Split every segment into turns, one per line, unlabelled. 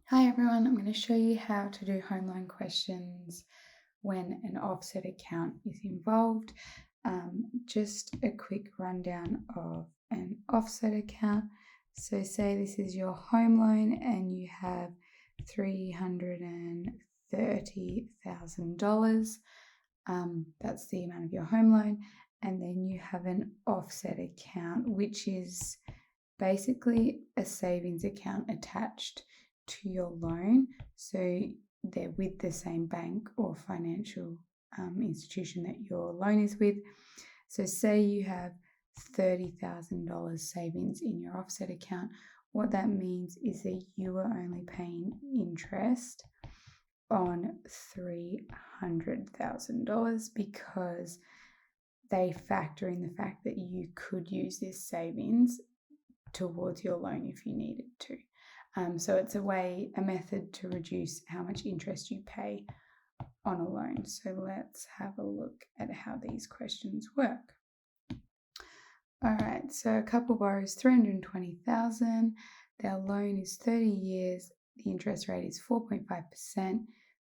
Hi everyone, I'm going to show you how to do home loan questions when an offset account is involved. Just a quick rundown of an offset account. So say this is your home loan and you have $330,000. That's the amount of your home loan. And then you have an offset account, which is basically a savings account attached to your loan. So they're with the same bank or financial institution that your loan is with. So say you have $30,000 savings in your offset account. What that means is that you are only paying interest on $300,000 because they factor in the fact that you could use this savings towards your loan if you needed to. So it's a method to reduce how much interest you pay on a loan. So let's have a look at how these questions work. All right, so a couple borrows $320,000. Their loan is 30 years. The interest rate is 4.5%,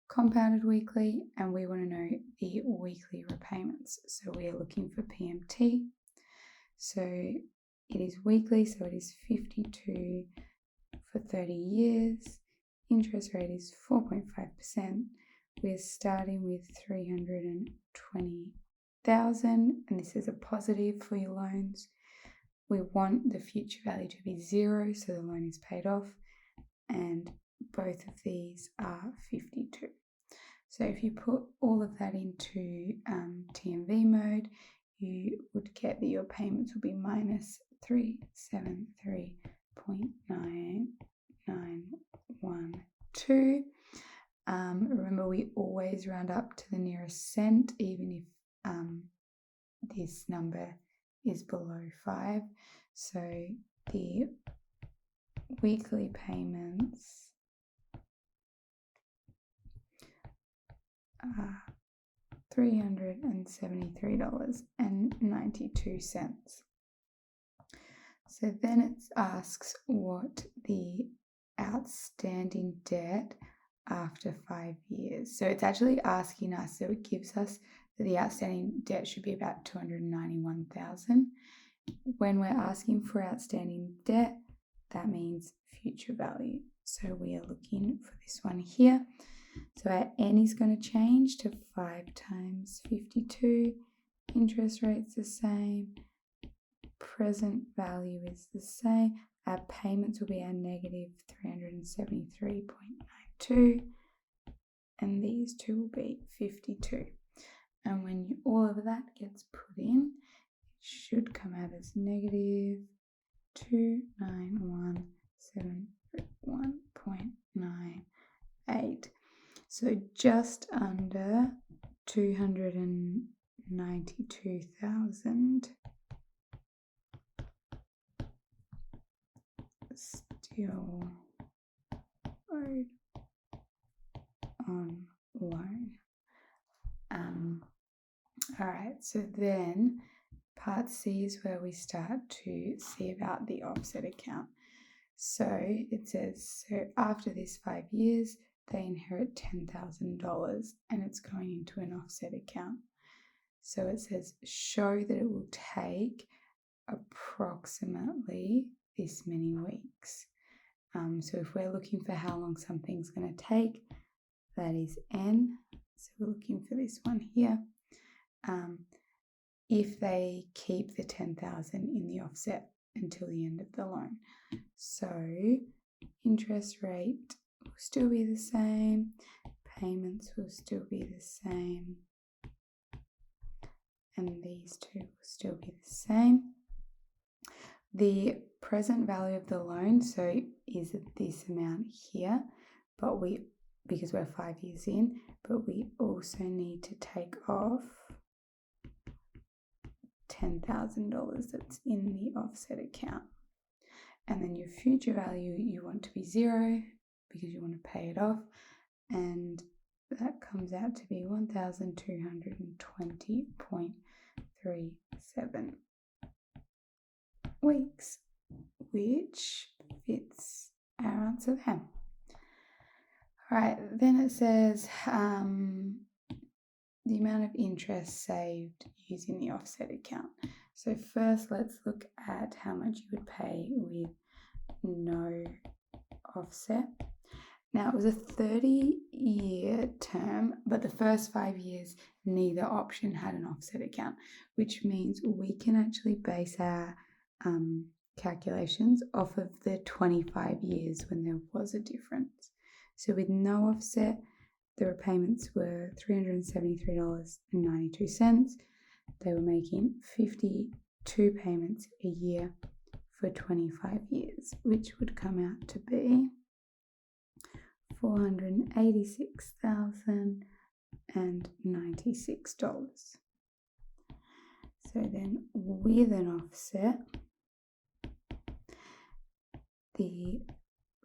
compounded weekly, and we want to know the weekly repayments. So we are looking for PMT. So it is weekly, so it is 52 for 30 years. Interest rate is 4.5%. We're starting with 320,000, and this is a positive for your loans. We want the future value to be 0, so the loan is paid off, and both of these are 52. So if you put all of that into TMV mode, you would get that your payments will be minus 373.9912. Remember, we always round up to the nearest cent, even if this number is below 5. So the weekly payments are $373.92. So then it asks what the outstanding debt after 5 years. So it's actually asking us, so it gives us that the outstanding debt should be about $291,000. When we're asking for outstanding debt, that means future value. So we are looking for this one here. So our N is going to change to 5 times 52. Interest rate's the same. Present value is the same. Our payments will be our negative 373.92. And these two will be 52. And when all of that gets put in, it should come out as negative 291,731.98. So just under 292,000 still owed on loan. All right, so then part C is where we start to see about the offset account. So it says, so after this 5 years, they inherit $10,000 and it's going into an offset account. So it says, show that it will take approximately this many weeks. So if we're looking for how long something's going to take, that is N. So we're looking for this one here. If they keep the 10,000 in the offset until the end of the loan. So interest rate will still be the same, payments will still be the same, and these two will still be the same. The present value of the loan, so is this amount here, but because we're 5 years in, but we also need to take off $10,000 that's in the offset account. And then your future value you want to be 0 because you want to pay it off, and that comes out to be 1,220.37 weeks, which fits our answer there. All right, then it says the amount of interest saved using the offset account. So first, let's look at how much you would pay with no offset. Now, it was a 30-year term, but the first 5 years, neither option had an offset account, which means we can actually base our calculations off of the 25 years when there was a difference. So with no offset, the repayments were $373.92. They were making 52 payments a year for 25 years, which would come out to be $486,096. So then with an offset, the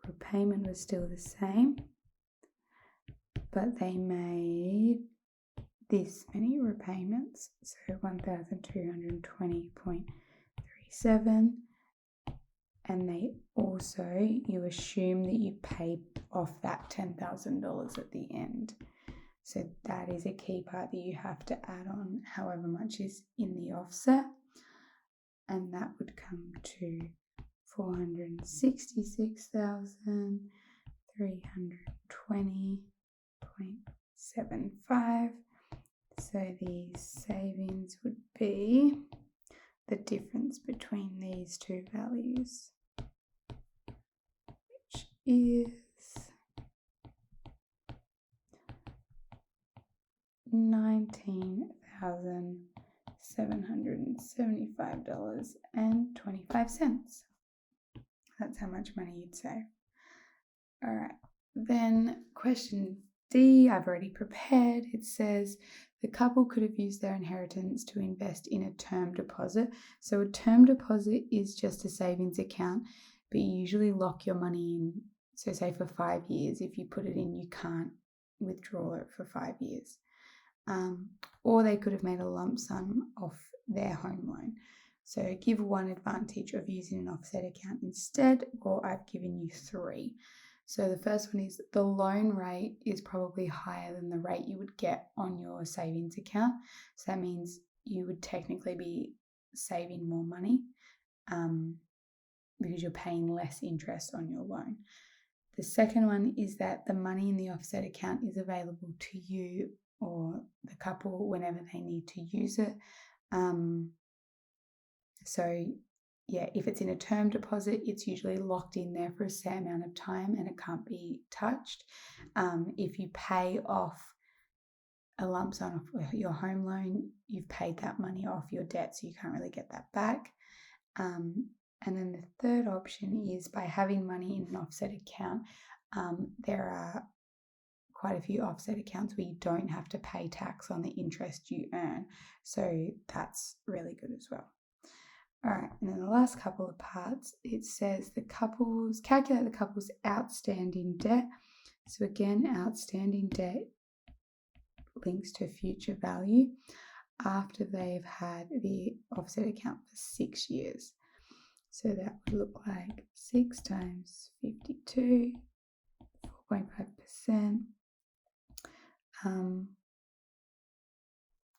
repayment was still the same, but they made this many repayments, so 1,220.37, and they also, you assume that you pay off that $10,000 at the end. So that is a key part that you have to add on however much is in the offset, and that would come to $466,320.75. So the savings would be the difference between these two values, which is $19,775.25. That's how much money you'd save. All right, then question D, I've already prepared. It says the couple could have used their inheritance to invest in a term deposit. So a term deposit is just a savings account, but you usually lock your money in. So say for 5 years, if you put it in, you can't withdraw it for 5 years. Or they could have made a lump sum off their home loan. So give one advantage of using an offset account instead, or I've given you 3. So the first one is the loan rate is probably higher than the rate you would get on your savings account. So that means you would technically be saving more money because you're paying less interest on your loan. The second one is that the money in the offset account is available to you or the couple whenever they need to use it. So yeah, if it's in a term deposit, it's usually locked in there for a set amount of time and it can't be touched. If you pay off a lump sum of your home loan, you've paid that money off your debt, so you can't really get that back. And then the third option is by having money in an offset account, there are quite a few offset accounts where you don't have to pay tax on the interest you earn. So that's really good as well. All right, and then the last couple of parts, it says calculate the couple's outstanding debt. So again, outstanding debt links to future value after they've had the offset account for 6 years. So that would look like 6 times 52, 4.5%.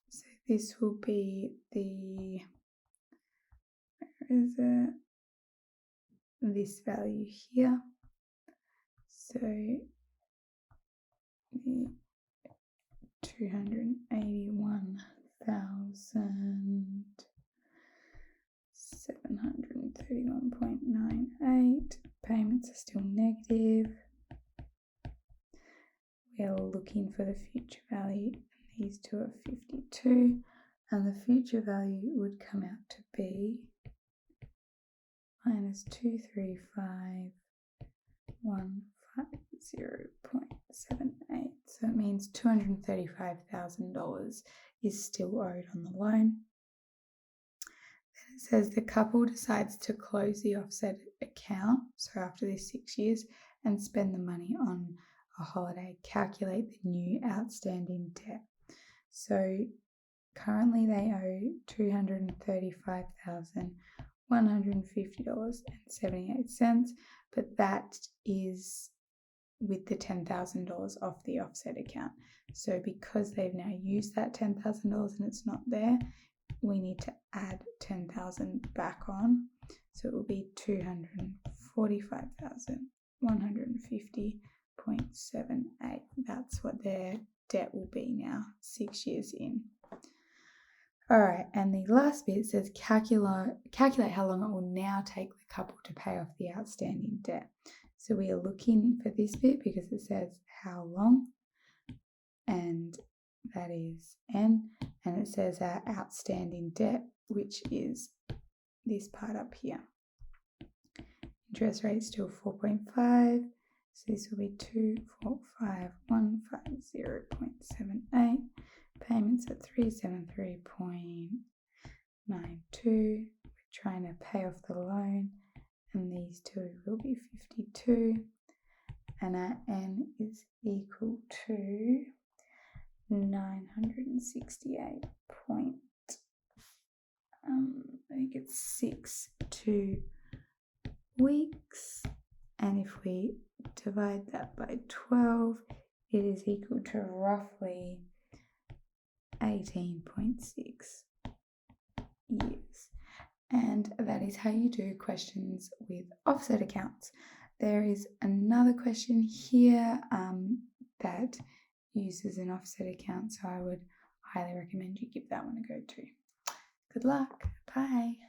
So this will be this value here. So the 281,731.98. Payments are still negative. We're looking for the future value. These two are 52, and the future value would come out to be minus 235,150.78. So it means $235,000 is still owed on the loan. Then it says the couple decides to close the offset account, so after this 6 years, and spend the money on a holiday. Calculate the new outstanding debt. So currently they owe $235,150.78, but that is with the $10,000 off the offset account. So because they've now used that $10,000 and it's not there, we need to add 10,000 back on. So it will be 245,150.78. That's what their debt will be now, 6 years in. All right, and the last bit says calculate how long it will now take the couple to pay off the outstanding debt. So we are looking for this bit because it says how long, and that is N, and it says our outstanding debt, which is this part up here. Interest rate still 4.5, so this will be 245,150.78. Payments at 373.92. We're trying to pay off the loan, and these two will be 52, and our N is equal to 968 point, I think it's 62 weeks, and if we divide that by 12, it is equal to roughly 18.6 years. And that is how you do questions with offset accounts. There is another question here that uses an offset account, so I would highly recommend you give that one a go too. Good luck. Bye.